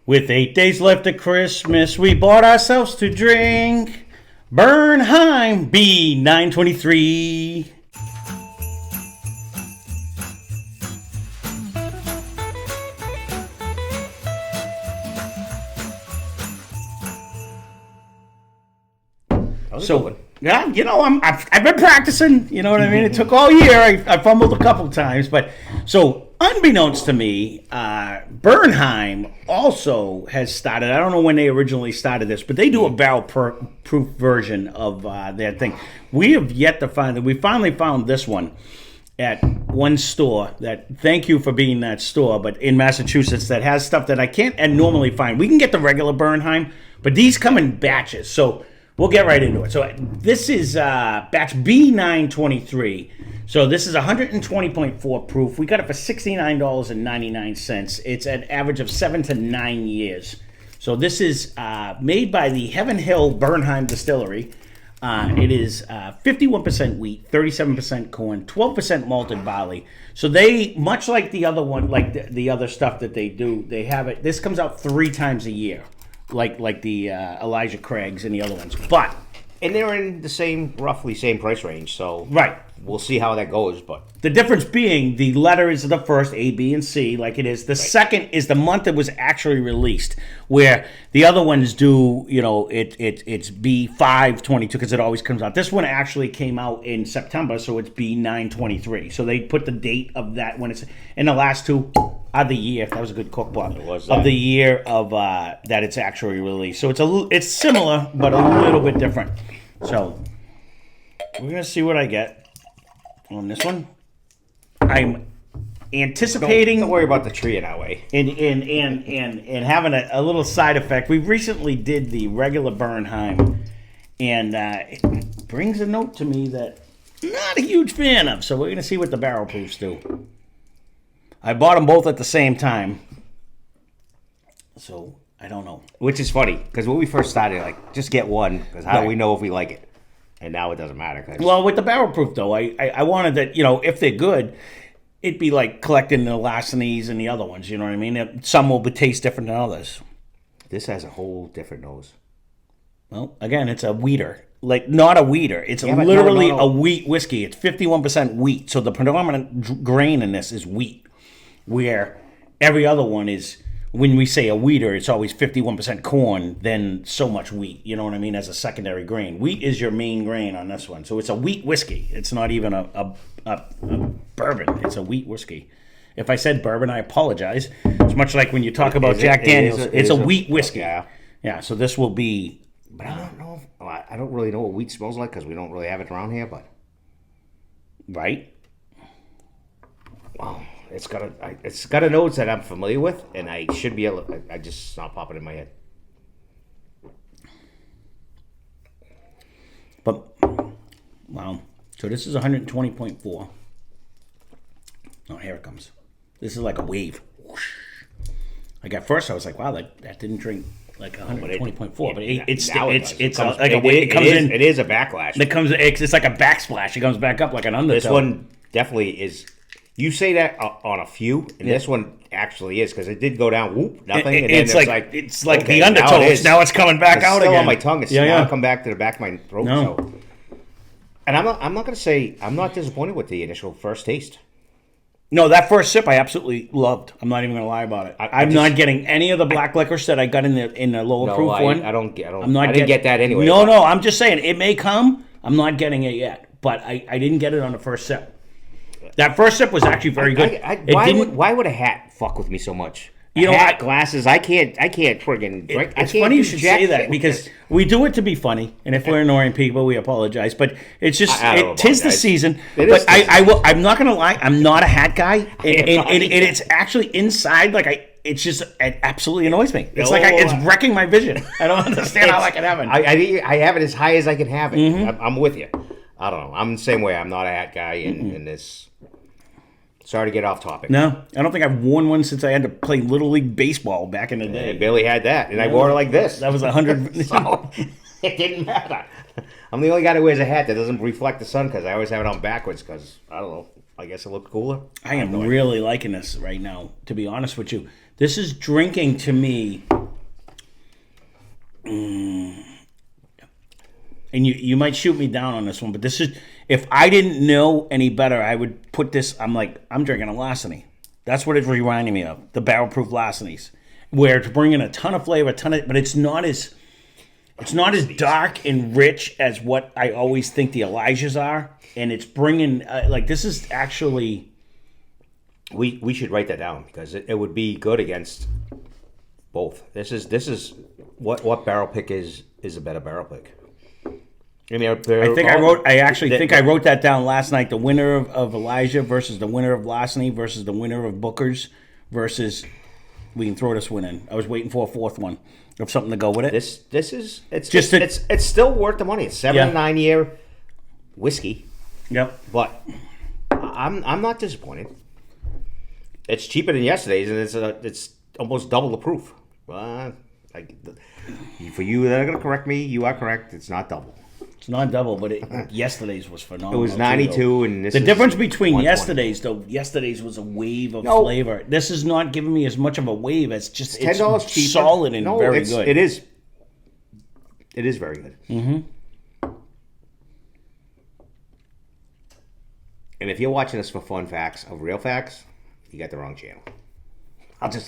With 8 days left of Christmas, we bought ourselves to drink Bernheim B923. So, yeah, you know, I've been practicing, you know what I mean? It took all year. I fumbled a couple times, but so unbeknownst to me, Bernheim also has started. I don't know when they originally started this, but they do a barrel-proof version of their thing. We have yet to find it. We finally found this one at one store that, thank you for being that store, but in Massachusetts that has stuff that I can't normally find. We can get the regular Bernheim, but these come in batches, so we'll get right into it. So this is batch B923. So this is 120.4 proof. We got it for $69.99. It's an average of 7 to 9 years. So this is made by the Heaven Hill Bernheim Distillery. It is 51% wheat, 37% corn, 12% malted barley. So they, much like the other one, like the other stuff that they do, they have it. This comes out 3 times a year, like the Elijah Craig's and the other ones. But and they're in the roughly same price range. So right. We'll see how that goes, but the difference being the letter is the first, A, B, and C, like it is. The second is the month it was actually released, where the other ones do, you know, it's B522 because it always comes out. This one actually came out in September, so it's B923. So they put the date of that when it's, and the last two are the year. That was a good cookbook. It was of the year of that it's actually released. So it's similar, but a little bit different. So we're gonna see what I get on this one. I'm anticipating. Don't worry about the tree in that way. And having a little side effect. We recently did the regular Bernheim, and it brings a note to me that I'm not a huge fan of. So we're going to see what the barrel proofs do. I bought them both at the same time, so I don't know. Which is funny, because when we first started, like, just get one, because how do we know if we like it? And now it doesn't matter. Well, with the barrel proof, though, I wanted that, you know, if they're good, it'd be like collecting the Larcenies and the other ones, you know what I mean? Some will taste different than others. This has a whole different nose. Well, again, it's a wheater. Like, not a wheater. It's literally a wheat whiskey. It's 51% wheat. So the predominant grain in this is wheat, where every other one is, when we say a wheater, it's always 51% corn, then so much wheat. You know what I mean? As a secondary grain. Wheat is your main grain on this one. So it's a wheat whiskey. It's not even a bourbon. It's a wheat whiskey. If I said bourbon, I apologize. It's much like when you talk about Jack Daniels. It's a wheat whiskey. Yeah, so this will be. But I don't know. I don't really know what wheat smells like because we don't really have it around here, but. Right? Wow. It's got a notes that I'm familiar with, and I should be able to, I just, it's not popping in my head. But, wow. So this is 120.4. Oh, here it comes. This is like a wave. Whoosh. Like at first I was like, wow, that didn't drink like 120.4, but it's like a wave. It comes in. It is a backlash. It's like a backsplash. It comes back up like an undertow. This one definitely is. You say that on a few, and this one actually is, because it did go down, whoop, nothing, and then it's like okay, the undertow. Now it's coming back out still again. On my tongue. It's now come back to the back of my throat. No. So. And I'm not going to say I'm not disappointed with the initial first taste. No, that first sip I absolutely loved. I'm not even going to lie about it. I'm not getting any of the black licorice that I got in the lower proof one. I didn't get that anyway. No. I'm just saying it may come. I'm not getting it yet, but I didn't get it on the first sip. That first sip was actually very good. Why would a hat fuck with me so much? Glasses. I can't friggin' drink. It's funny you should say that, because we do it to be funny, and if we're annoying people, we apologize. But it's just tis the season. But I'm not gonna lie, I'm not a hat guy, and it's actually inside. It absolutely annoys me. It's it's wrecking my vision. I don't understand how that can happen. I have it as high as I can have it. Mm-hmm. I'm with you. I don't know. I'm the same way. I'm not a hat guy in this. Sorry to get off topic. No, I don't think I've worn one since I had to play Little League Baseball back in the day. Billy had that, and I wore it like this. That was 100. So, it didn't matter. I'm the only guy that wears a hat that doesn't reflect the sun, because I always have it on backwards, because, I don't know, I guess it looked cooler. I am really liking this right now, to be honest with you. This is drinking to me and you might shoot me down on this one, but this is, if I didn't know any better, I would put this, I'm drinking a Larceny. That's what it's reminding me of, the barrel-proof Larcenys, where it's bringing a ton of flavor, but it's not as dark and rich as what I always think the Elijahs are, and it's bringing, this is actually... We should write that down, because it would be good against both. This is what barrel pick is a better barrel pick. I mean, I wrote that down last night. The winner of Elijah versus the winner of Larceny versus the winner of Booker's versus, we can throw this one in. I was waiting for a fourth one of something to go with it. It's still worth the money. It's 7 to 9 year whiskey. Yep. But I'm not disappointed. It's cheaper than yesterday's, and it's almost double the proof. For you that are going to correct me, you are correct. It's not double. It's not double, but yesterday's was phenomenal. It was 92, and this the is difference between yesterday's, though. Yesterday's was a wave of flavor. This is not giving me as much of a wave. It's just $10 cheaper. Solid and very good. It is. It is very good. Mm-hmm. And if you're watching this for fun facts of real facts, you got the wrong channel.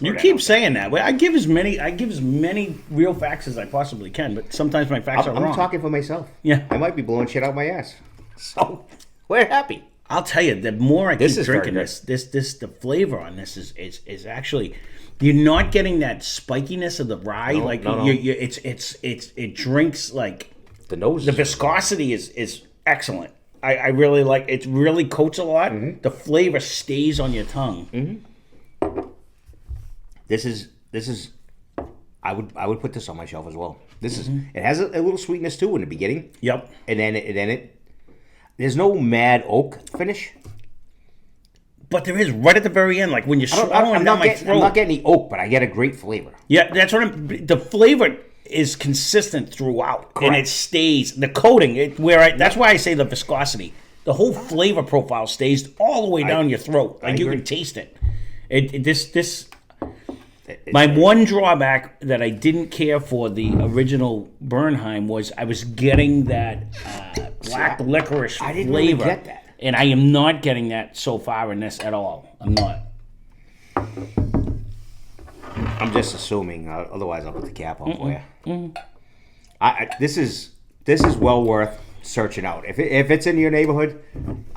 You keep saying that. I give as many real facts as I possibly can, but sometimes my facts are wrong. I'm talking for myself. Yeah, I might be blowing shit out my ass. So we're happy. I'll tell you, the more I keep drinking the flavor on this is actually, you're not getting that spikiness of the rye. No. It drinks like the nose. The viscosity is excellent. I really like it. Really coats a lot. Mm-hmm. The flavor stays on your tongue. Mm-hmm. This is. I would put this on my shelf as well. This is. It has a little sweetness too in the beginning. Yep. And then it. There's no mad oak finish. But there is right at the very end, like when you're swallowing down my throat. I'm not getting the oak, but I get a great flavor. Yeah, that's what the flavor is consistent throughout. Correct. And it stays. The coating, that's why I say the viscosity. The whole flavor profile stays all the way down your throat. Like you can taste it. My one drawback that I didn't care for the original Bernheim was I was getting that black licorice flavor. I didn't really get that. And I am not getting that so far in this at all. I'm not. I'm just assuming. Otherwise, I'll put the cap on for you. This is well worth searching out. If it's in your neighborhood,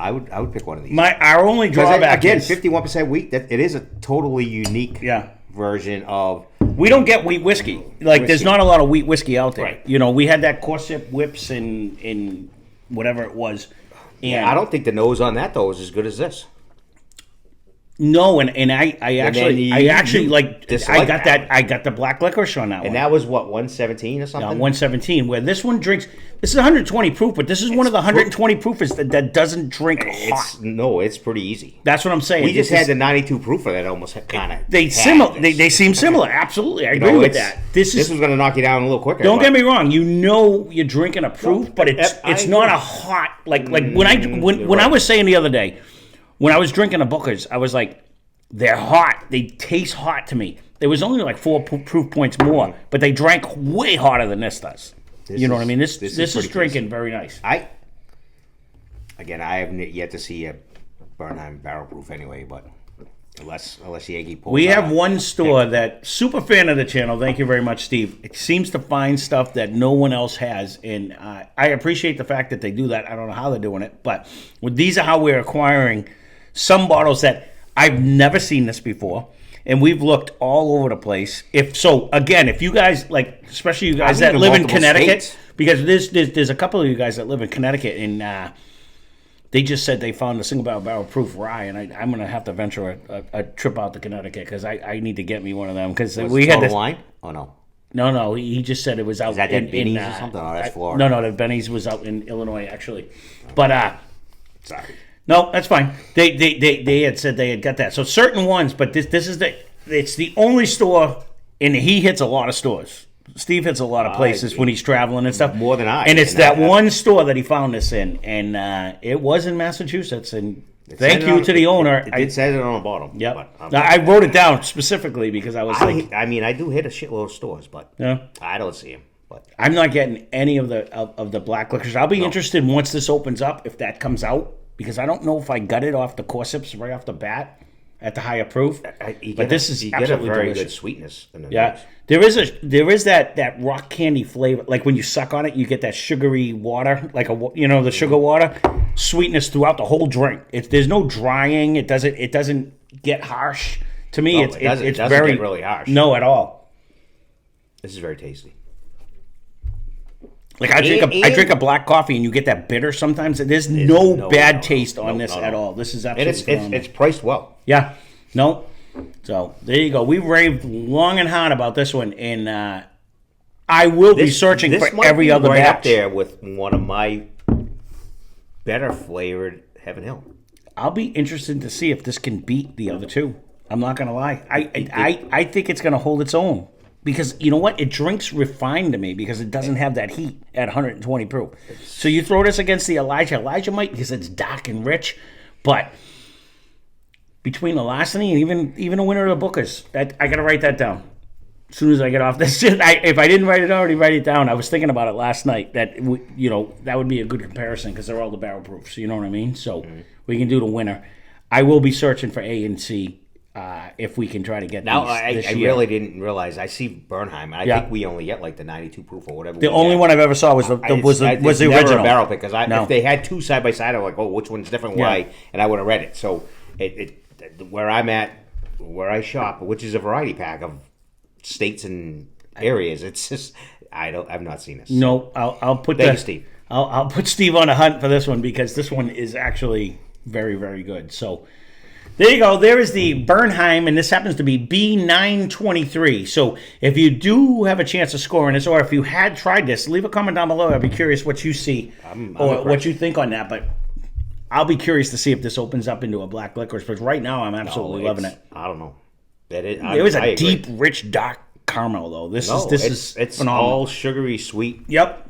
I would pick one of these. Our only drawback again, is 51% wheat. That it is a totally unique version of. We don't get wheat whiskey. There's not a lot of wheat whiskey out there. Right. You know, we had that Corset Whips in whatever it was. And I don't think the nose on that though is as good as this. No, and I actually I got the black licorice on that one. And that was what, 117 or something? 117. Where this one drinks, this is 120 proof, but this is one of the 120 proofers that doesn't drink hot. It's pretty easy. That's what I'm saying. We just had the 92 proofer that almost kind of. They seem similar. Absolutely, I agree with that. This was going to knock you down a little quicker. Don't get me wrong. You know you're drinking a proof, but it's not a hot like when I was saying the other day. When I was drinking a Booker's, I was like, they're hot. They taste hot to me. There was only like 4 proof points more, but they drank way hotter than this does. You know what I mean? This is drinking very nice. I haven't yet to see a Bernheim barrel proof anyway, but unless Yankee pulls We have one store that, super fan of the channel, thank you very much, Steve. It seems to find stuff that no one else has, and I appreciate the fact that they do that. I don't know how they're doing it, but these are how we're acquiring some bottles that I've never seen this before, and we've looked all over the place. If you guys, especially you guys that live in Connecticut, states. Because there's a couple of you guys that live in Connecticut, and they just said they found a single barrel proof rye, and I'm going to have to venture a trip out to Connecticut because I need to get me one of them because we had this wine. Oh no. No, he just said it was out. Is that Benny's or something? Oh, that's Florida. No, the Benny's was out in Illinois actually, but sorry. No, that's fine. They had said they had got that. So certain ones, but this is it's the only store, and he hits a lot of stores. Steve hits a lot of places when he's traveling and stuff. More than I. And it's that one store that he found this in, and it was in Massachusetts. And thank you to the owner. It said it on the bottom. Yep. I wrote it down specifically because I was I do hit a shitload of stores, but I don't see him. But I'm not getting any of the black licorice. I'll be interested once this opens up if that comes out, because I don't know if I got it off the corsyps right off the bat at the higher proof. But this is absolutely get a very delicious. good sweetness. In the Yeah, nose. there is that rock candy flavor. Like when you suck on it, you get that sugary water, like the sugar water sweetness throughout the whole drink. There's no drying. It doesn't get harsh. To me, it it's doesn't very get really harsh. No, at all. This is very tasty. Like I drink a black coffee and you get that bitter sometimes. There's no bad taste on this at all. This is absolutely and it's priced well. Yeah. No. So there you go. We raved long and hard about this one, and I will be searching for every other right batch. Up there with one of my better flavored Heaven Hill. I'll be interested to see if this can beat the other two. I'm not gonna lie. I think it's gonna hold its own. Because you know what? It drinks refined to me because it doesn't have that heat at 120 proof. So you throw this against the Elijah. Elijah might, because it's dark and rich, but between the Larceny and even a winner of the Booker's, I got to write that down. As soon as I get off this, if I didn't write it already, write it down. I was thinking about it last night. That that would be a good comparison because they're all the barrel proofs. You know what I mean? So we can do the winner. I will be searching for A and C. If we can try to get now, these I really didn't realize. I see Bernheim. I think we only get like the 92 proof or whatever. The only one I've ever saw was the never original a barrel pick because if they had two side by side, I'm like, oh, which one's different? Why? And I would have read it. So where I'm at, where I shop, which is a variety pack of states and areas, it's just I've not seen this. No, I'll put Steve. I'll put Steve on a hunt for this one because this one is actually very, very good. So. There you go. There is the Bernheim, and this happens to be B923. So if you do have a chance of scoring this, or if you had tried this, leave a comment down below. I'd be curious what you see or what you think on that. But I'll be curious to see if this opens up into a black licorice. But right now, I'm absolutely loving it. I don't know. It was a deep, rich, dark caramel, though. This is phenomenal. All sugary, sweet. Yep.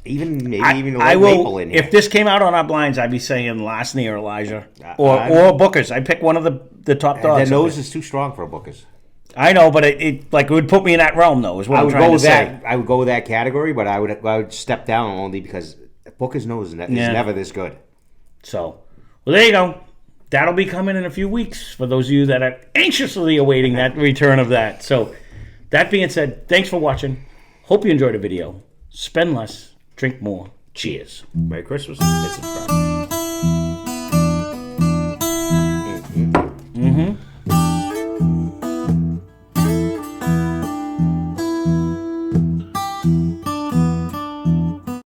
Even a little maple in here. If this came out on our blinds, I'd be saying Larceny or Elijah or Booker's. I'd pick one of the top dogs. The nose is too strong for a Booker's. I know, but it would put me in that realm, though. Is what I'm trying to say. I would go with that category, but I would step down only because Booker's nose is never this good. So, well, there you go. That'll be coming in a few weeks for those of you that are anxiously awaiting that return of that. So, that being said, thanks for watching. Hope you enjoyed the video. Spend less. Drink more. Cheers. Merry Christmas. And subscribe.